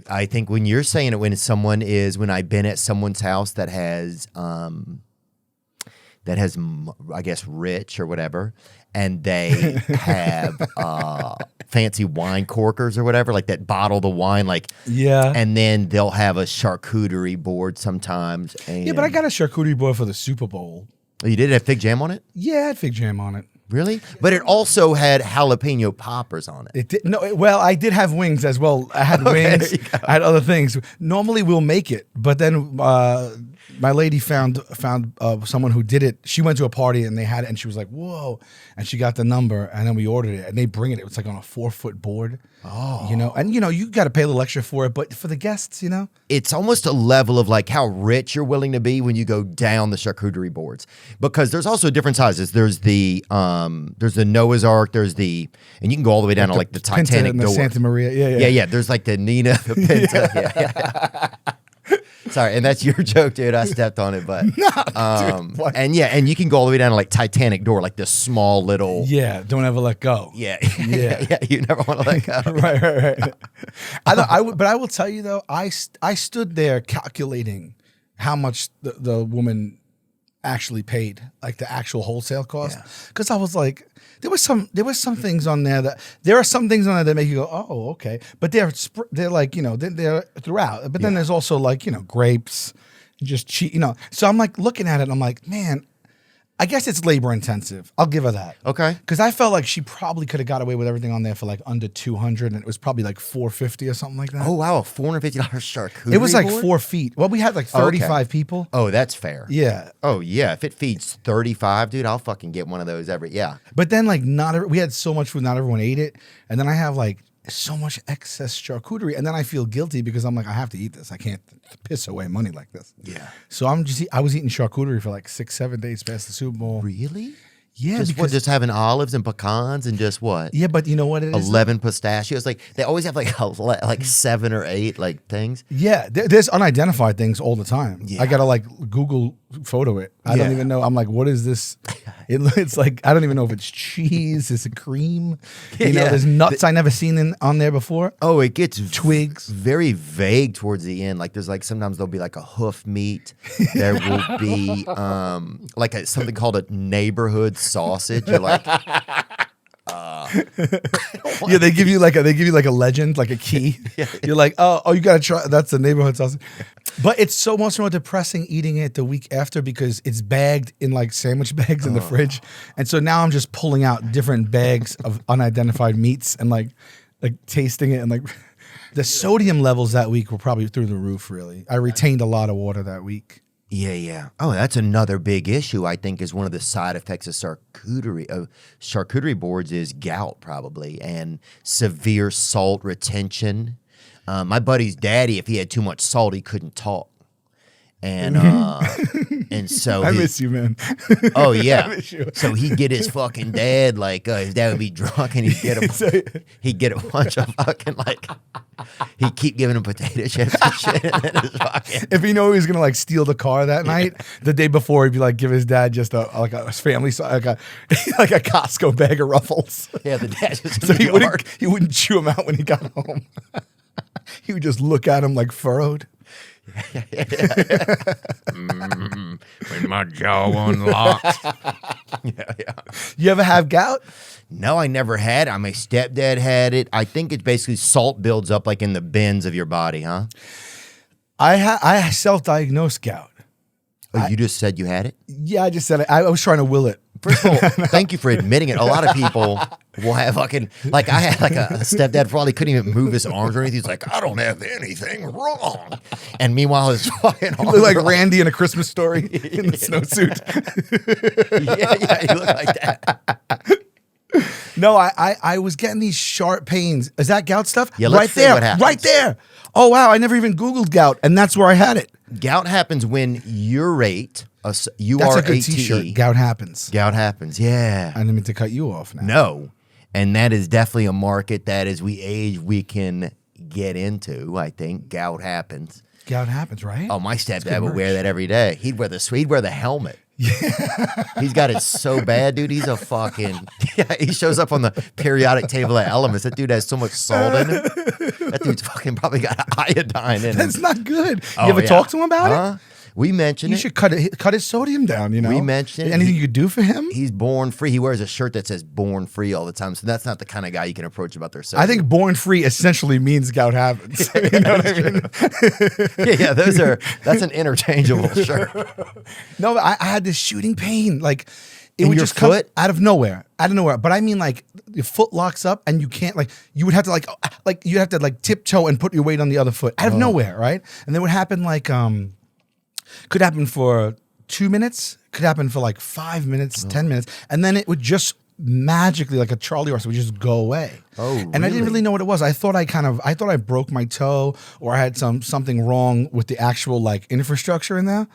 I think when you're saying it, when I've been at someone's house that has, I guess, rich or whatever, and they have fancy wine corkers or whatever, like that bottle the wine, like and then they'll have a charcuterie board sometimes. And yeah, but I got a charcuterie board for the Super Bowl. Oh, you did have fig jam on it? Yeah, I had fig jam on it. Really? But it also had jalapeno poppers on it. It did well, I did have wings as well. I had wings. I had other things. Normally we'll make it, but then my lady found someone who did it. She went to a party and they had it, and she was like, "Whoa!" And she got the number, and then we ordered it, and they bring it. It was like on a 4-foot board. Oh, and you got to pay a little extra for it, but for the guests, it's almost a level of like how rich you're willing to be when you go down the charcuterie boards, because there's also different sizes. There's the Noah's Ark. And you can go all the way down to like the Titanic and the door. Santa Maria. Yeah. There's like the Nina, the Pinta. Yeah. Sorry, and that's your joke, dude. I stepped on it, but dude, and you can go all the way down to like Titanic door, like this small little. Yeah, don't ever let go. Yeah. You never want to let go. right. But I will tell you though, I stood there calculating how much the woman actually paid, like the actual wholesale cost, because I was like, there was some things on there that make you go, oh, okay, but they're like, they're throughout, but then there's also like, grapes, just cheap, so I'm like looking at it and I'm like, man, I guess it's labor intensive. I'll give her that. Okay. Because I felt like she probably could have got away with everything on there for like under $200, and it was probably like $450 or something like that. Oh wow, a $450 charcuterie. It was like board? 4 feet. Well, we had like 35 people. Oh, that's fair. Yeah. Oh yeah, if it feeds 35, dude, I'll fucking get one of those every. Yeah. But then like we had so much food, not everyone ate it, and then I have like so much excess charcuterie, and then I feel guilty because I'm like, I have to eat this. I can't piss away money like this. Yeah. So I was eating charcuterie for like 6-7 days past the Super Bowl. Really? Yeah. Just having olives and pecans and just what? Yeah, but you know what it is? 11 pistachios. Like they always have like 7 or 8 like things. Yeah, there's unidentified things all the time. Yeah. I gotta like Google photo it. I don't even know. I'm like, what is this? It's like, I don't even know if it's cheese. Is it cream? There's nuts I never seen on there before. Oh, it gets twigs. Very vague towards the end. Like there's like sometimes there'll be like a hoof meat. There will be like something called a neighborhood sausage. You're like, yeah, they give you like a legend, like a key. You're like, oh, you gotta try. That's the neighborhood sausage. But it's so much more depressing eating it the week after because it's bagged in like sandwich bags in the fridge, and so now I'm just pulling out different bags of unidentified meats and like tasting it, and like the sodium levels that week were probably through the roof. Really, I retained a lot of water that week. Yeah. Oh, that's another big issue. I think is one of the side effects of charcuterie boards is gout, probably, and severe salt retention. My buddy's daddy, if he had too much salt, he couldn't talk, and and so I miss you, man. Oh yeah. I miss you. So he'd get his fucking dad, like his dad would be drunk, and he'd get a bunch of fucking like. He'd keep giving him potato chips and shit. And then if he knew he was gonna like steal the car that night, the day before he'd be like, give his dad just a family like a Costco bag of Ruffles. Yeah, the dad just so he wouldn't chew them out when he got home. He would just look at him like furrowed. When my jaw unlocks. Yeah. You ever have gout? No, I never had it. My stepdad had it. I think it's basically salt builds up like in the bends of your body, huh? I self-diagnosed gout. Oh, you just said you had it? Yeah, I just said it. I was trying to will it. First of all, thank you for admitting it. A lot of people will have fucking, like I had like a stepdad for all, he couldn't even move his arms or anything. He's like, I don't have anything wrong. And meanwhile, his fucking arms looked like Randy in A Christmas Story in the snowsuit. Yeah, he looked like that. No, I was getting these sharp pains. Is that gout stuff? Yeah, let's see what happens. Right there. Oh, wow. I never even Googled gout, and that's where I had it. Gout happens when urate, That's a good t-shirt. Gout happens. Gout happens, yeah. I didn't mean to cut you off now. No. And that is definitely a market that as we age, we can get into. I think gout happens. Gout happens, right? Oh, my stepdad would wear that every day. He'd wear the helmet. Yeah. He's got it so bad, dude. He's a fucking he shows up on the periodic table of elements. That dude has so much salt in him. That dude's fucking probably got iodine in him. That's not good. Oh, You ever yeah. talk to him about it? We mentioned You it. should cut his sodium down, you know? We mentioned anything you could do for him? He's born free. He wears a shirt that says "born free" all the time. So that's not the kind of guy you can approach about their sodium. I think born free essentially means gout happens. You know what I mean? yeah, that's an interchangeable shirt. No, I had this shooting pain. Like it In would your just come foot? out of nowhere. But I mean, like your foot locks up and you can't you would have to you have to tiptoe and put your weight on the other foot out of nowhere, right? And then would happen could happen for 2 minutes, could happen for 5 minutes, 10 minutes, and then it would just magically, like a Charlie horse, would just go away. Oh, and I didn't really know what it was. I thought I broke my toe or I had something wrong with the actual infrastructure in there.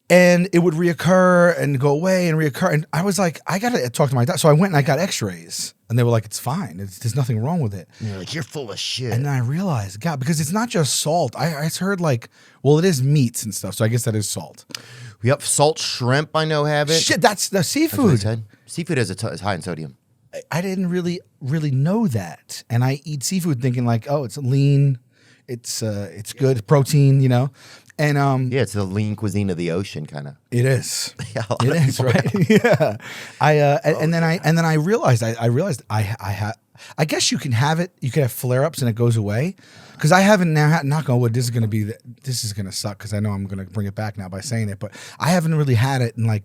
And it would reoccur and go away and reoccur. And I was like, I got to talk to my doctor. So I went and I got x-rays. And they were like, it's fine. There's nothing wrong with it. And you're like, you're full of shit. And then I realized, God, because it's not just salt. I heard it is meats and stuff. So I guess that is salt. Yep, salt shrimp I know have it. Shit, that's the That's what he seafood. said. Seafood is high in sodium. I didn't really know that. And I eat seafood thinking it's lean. It's good protein, you know. And Yeah, it's the lean cuisine of the ocean, kind of. it is. Yeah, a lot It of is, people right? Yeah. And then I realized I guess you can have it. You can have flare-ups and it goes away. Because I haven't now had, knock on wood, this is going to suck because I know I'm going to bring it back now by saying it, but I haven't really had it in a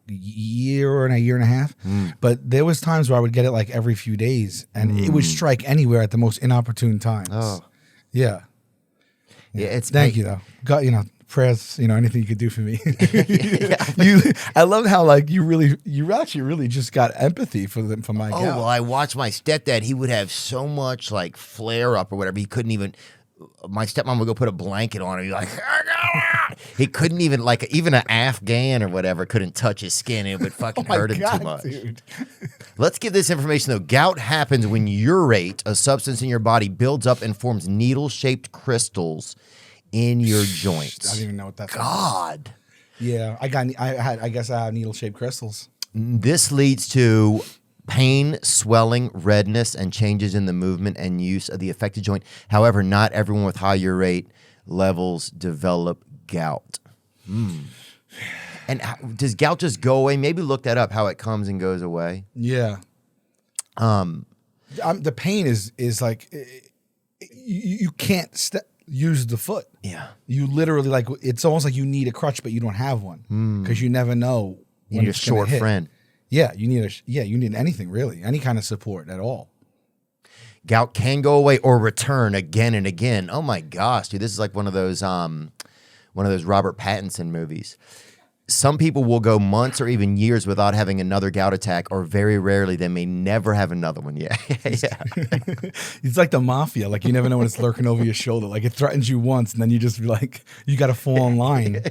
year and a half. But there was times where I would get it every few days and it would strike anywhere at the most inopportune times. Oh. Yeah. Yeah, Thank you though. God, prayers, anything you could do for me. I love how you actually really just got empathy for my Oh, gal. well, I watched my stepdad. He would have so much flare up or whatever. He couldn't even. My stepmom would go put a blanket on him. He'd be like, he couldn't even even an Afghan or whatever couldn't touch his skin. It would fucking hurt him too much. Dude. Let's give this information though. Gout happens when urate, a substance in your body, builds up and forms needle-shaped crystals in your joints. I don't even know what that's. God. Yeah, I guess I have needle-shaped crystals. This leads to pain, swelling, redness, and changes in the movement and use of the affected joint. However, not everyone with high urate levels develop gout. And does gout just go away? Maybe look that up, how it comes and goes away. Yeah. The pain is you can't use the foot. Yeah. You literally it's almost like you need a crutch, but you don't have one because you never know. You need a short friend. Yeah, you need anything really, any kind of support at all. Gout can go away or return again and again. Oh my gosh, dude, this is like one of those Robert Pattinson movies. Some people will go months or even years without having another gout attack, or very rarely they may never have another one. Yeah, yeah. It's like the mafia. You never know when it's lurking over your shoulder. It threatens you once, and then you just be you got to fall in line.